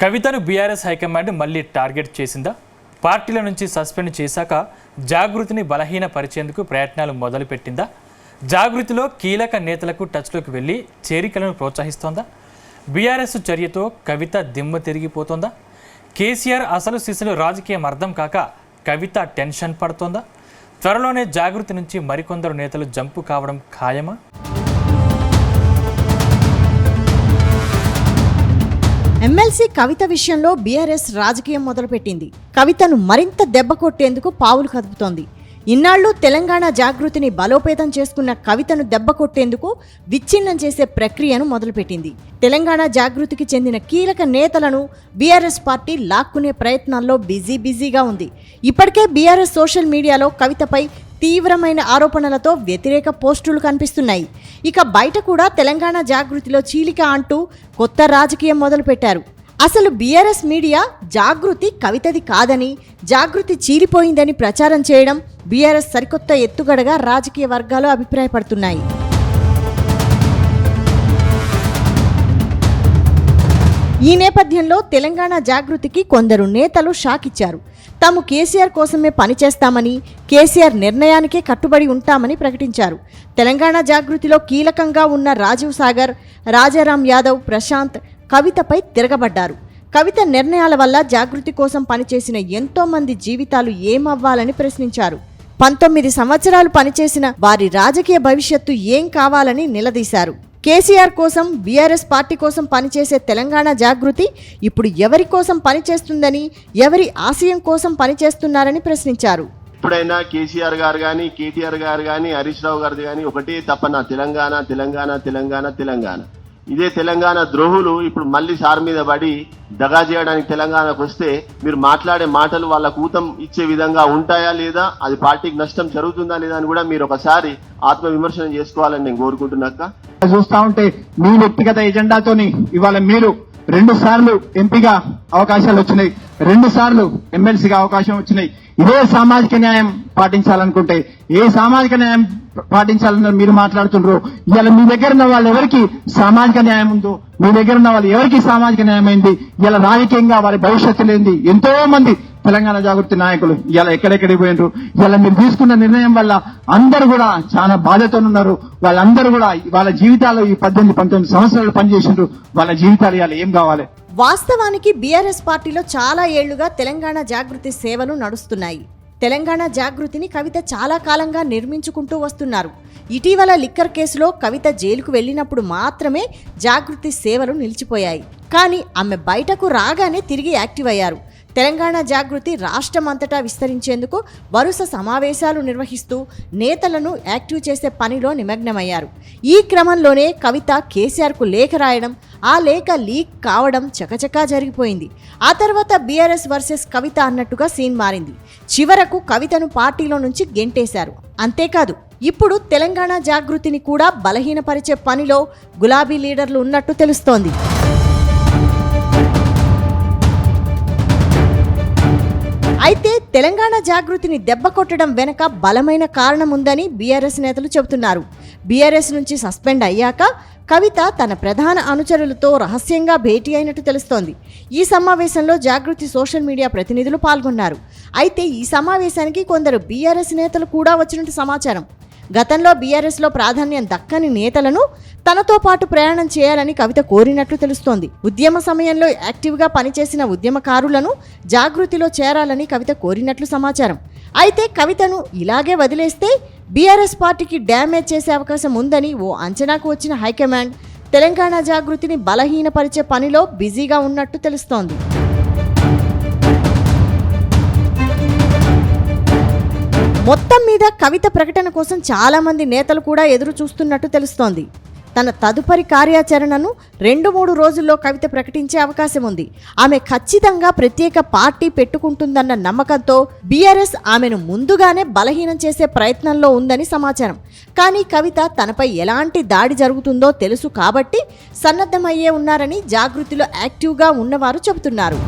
కవితను BRS high command మళ్ళీ target చేసిందా? పార్టీల నుంచి సస్పెండ్ చేశాక జాగృతిని బలహీనపరిచేందుకు ప్రయత్నాలు మొదలుపెట్టిందా? జాగృతిలో కీలక నేతలకు టచ్లోకి వెళ్ళి చేరికలను ప్రోత్సహిస్తోందా? బీఆర్ఎస్ చర్యతో కవిత దిమ్మ తిరిగిపోతోందా? కేసీఆర్ అసలు సిసలు రాజకీయం అర్థం కాక కవిత టెన్షన్ పడుతోందా? త్వరలోనే జాగృతి నుంచి మరికొందరు నేతలు జంపు కావడం ఖాయమా? ఎమ్మెల్సీ కవిత విషయంలో బీఆర్ఎస్ రాజకీయం మొదలుపెట్టింది. కవితను మరింత దెబ్బ కొట్టేందుకు పావులు కదుపుతోంది. ఇన్నాళ్లు తెలంగాణ జాగృతిని బలోపేతం చేసుకున్న కవితను దెబ్బ కొట్టేందుకు విచ్ఛిన్నం చేసే ప్రక్రియను మొదలుపెట్టింది. తెలంగాణ జాగృతికి చెందిన కీలక నేతలను బీఆర్ఎస్ పార్టీ లాక్కునే ప్రయత్నాల్లో బిజీగా ఉంది. ఇప్పటికే బీఆర్ఎస్ సోషల్ మీడియాలో కవితపై తీవ్రమైన ఆరోపణలతో వ్యతిరేక పోస్టులు కనిపిస్తున్నాయి. ఇక బయట కూడా తెలంగాణ జాగృతిలో చీలిక అంటూ కొత్త రాజకీయం మొదలుపెట్టారు. అసలు బీఆర్ఎస్ మీడియా జాగృతి కవితది కాదని, జాగృతి చీలిపోయిందని ప్రచారం చేయడం బీఆర్ఎస్ సరికొత్త ఎత్తుగడగా రాజకీయ వర్గాలు అభిప్రాయపడుతున్నాయి. ఈ నేపథ్యంలో తెలంగాణ జాగృతికి కొందరు నేతలు షాక్ ఇచ్చారు. తాము కేసీఆర్ కోసమే పనిచేస్తామని, కేసీఆర్ నిర్ణయానికే కట్టుబడి ఉంటామని ప్రకటించారు. తెలంగాణ జాగృతిలో కీలకంగా ఉన్న రాజీవ్ సాగర్, రాజారాం యాదవ్, ప్రశాంత్ కవితపై తిరగబడ్డారు. కవిత నిర్ణయాల వల్ల జాగృతి కోసం పనిచేసిన ఎంతో మంది జీవితాలు ఏమవ్వాలని ప్రశ్నించారు. 19 సంవత్సరాలు పనిచేసిన వారి రాజకీయ భవిష్యత్తు ఏం కావాలని నిలదీశారు. కేసీఆర్ కోసం, బీఆర్ఎస్ పార్టీ కోసం పనిచేసే తెలంగాణ జాగృతి ఇప్పుడు ఎవరి కోసం పనిచేస్తుందని, ఎవరి ఆశయం కోసం పనిచేస్తున్నారని ప్రశ్నించారు. ఇప్పుడైనా కేసీఆర్ గారు కానీ, కేటీఆర్ గారు కానీ, హరీష్ రావు గారిది కానీ ఒకటే తప్పన తెలంగాణ తెలంగాణ తెలంగాణ తెలంగాణ. ఇదే తెలంగాణ ద్రోహులు ఇప్పుడు మళ్ళీ సార్ మీద పడి దగా చేయడానికి తెలంగాణకు వస్తే మీరు మాట్లాడే మాటలు వాళ్ళకు ఊతం ఇచ్చే విధంగా ఉంటాయా లేదా, అది పార్టీకి నష్టం జరుగుతుందా లేదా అని కూడా మీరు ఒకసారి ఆత్మ విమర్శనం చేసుకోవాలని నేను కోరుకుంటున్నాక. చూస్తా ఉంటే మీ వ్యక్తిగత ఎజెండాతోని ఇవాళ మీరు 2 సార్లు ఎంపీగా అవకాశాలు వచ్చినాయి, 2 సార్లు ఎమ్మెల్సీగా అవకాశం వచ్చినాయి. ఇదే సామాజిక న్యాయం పాటించాలనుకుంటే ఏ సామాజిక న్యాయం పాటించాలని మీరు మాట్లాడుతున్నారు. ఇవాళ మీ దగ్గర ఉన్న వాళ్ళు ఎవరికి సామాజిక న్యాయం ఉందో, మీ దగ్గర ఉన్న వాళ్ళు ఎవరికి సామాజిక న్యాయం అయింది, ఇలా రాజకీయంగా వారి భవిష్యత్తు లేనిది ఎంతో మంది తెలంగాణ జాగృతి నాయకులు ఇలా ఎక్కడెక్కడికి పోయినారు. ఇలా మీరు తీసుకున్న నిర్ణయం వల్ల అందరూ కూడా చాలా బాధతో ఉన్నారు. వాళ్ళందరూ కూడా వాళ్ళ జీవితాలు ఈ 18-19 సంవత్సరాలు పనిచేసిండ్రు. వాళ్ళ జీవితాలు ఇలా ఏం కావాలి? వాస్తవానికి బీఆర్ఎస్ పార్టీలో చాలా ఏళ్లుగా తెలంగాణ జాగృతి సేవలు నడుస్తున్నాయి. తెలంగాణ జాగృతిని కవిత చాలా కాలంగా నిర్మించుకుంటూ వస్తున్నారు. ఇటీవల లిక్కర్ కేసులో కవిత జైలుకు వెళ్లినప్పుడు మాత్రమే జాగృతి సేవలు నిలిచిపోయాయి. కానీ ఆమె బయటకు రాగానే తిరిగి యాక్టివ్ అయ్యారు. తెలంగాణ జాగృతి రాష్ట్రమంతటా విస్తరించేందుకు వరుస సమావేశాలు నిర్వహిస్తూ నేతలను యాక్టివ్ చేసే పనిలో నిమగ్నమయ్యారు. ఈ క్రమంలోనే కవిత కేసీఆర్కు లేఖ రాయడం, ఆ లేఖ లీక్ కావడం చకచకా జరిగిపోయింది. ఆ తర్వాత బీఆర్ఎస్ వర్సెస్ కవిత అన్నట్టుగా సీన్ మారింది. చివరకు కవితను పార్టీలో నుంచి గెంటేశారు. అంతేకాదు, ఇప్పుడు తెలంగాణ జాగృతిని కూడా బలహీనపరిచే పనిలో గులాబీ లీడర్లు ఉన్నట్టు తెలుస్తోంది. అయితే తెలంగాణ జాగృతిని దెబ్బ కొట్టడం వెనక బలమైన కారణం ఉందని బీఆర్ఎస్ నేతలు చెబుతున్నారు. బీఆర్ఎస్ నుంచి సస్పెండ్ అయ్యాక కవిత తన ప్రధాన అనుచరులతో రహస్యంగా భేటీ అయినట్టు తెలుస్తోంది. ఈ సమావేశంలో జాగృతి సోషల్ మీడియా ప్రతినిధులు పాల్గొన్నారు. అయితే ఈ సమావేశానికి కొందరు బీఆర్ఎస్ నేతలు కూడా వచ్చినట్టు సమాచారం. గతంలో బీఆర్ఎస్లో ప్రాధాన్యం దక్కని నేతలను తనతో పాటు ప్రయాణం చేయాలని కవిత కోరినట్లు తెలుస్తోంది. ఉద్యమ సమయంలో యాక్టివ్గా పనిచేసిన ఉద్యమకారులను జాగృతిలో చేరాలని కవిత కోరినట్లు సమాచారం. అయితే కవితను ఇలాగే వదిలేస్తే బీఆర్ఎస్ పార్టీకి డ్యామేజ్ చేసే అవకాశం ఉందని ఓ అంచనాకు వచ్చిన హైకమాండ్ తెలంగాణ జాగృతిని బలహీనపరిచే పనిలో బిజీగా ఉన్నట్టు తెలుస్తోంది. మొత్తం మీద కవిత ప్రకటన కోసం చాలా మంది నేతలు కూడా ఎదురు చూస్తున్నట్టు తెలుస్తోంది. తన తదుపరి కార్యాచరణను 2-3 రోజుల్లో కవిత ప్రకటించే అవకాశం ఉంది. ఆమె ఖచ్చితంగా ప్రత్యేక పార్టీ పెట్టుకుంటుందన్న నమ్మకంతో బీఆర్ఎస్ ఆమెను ముందుగానే బలహీనం చేసే ప్రయత్నంలో ఉందని సమాచారం. కానీ కవిత తనపై ఎలాంటి దాడి జరుగుతుందో తెలుసు కాబట్టి సన్నద్ధమయ్యే ఉన్నారని జాగృతిలో యాక్టివ్గా ఉన్నవారు చెబుతున్నారు.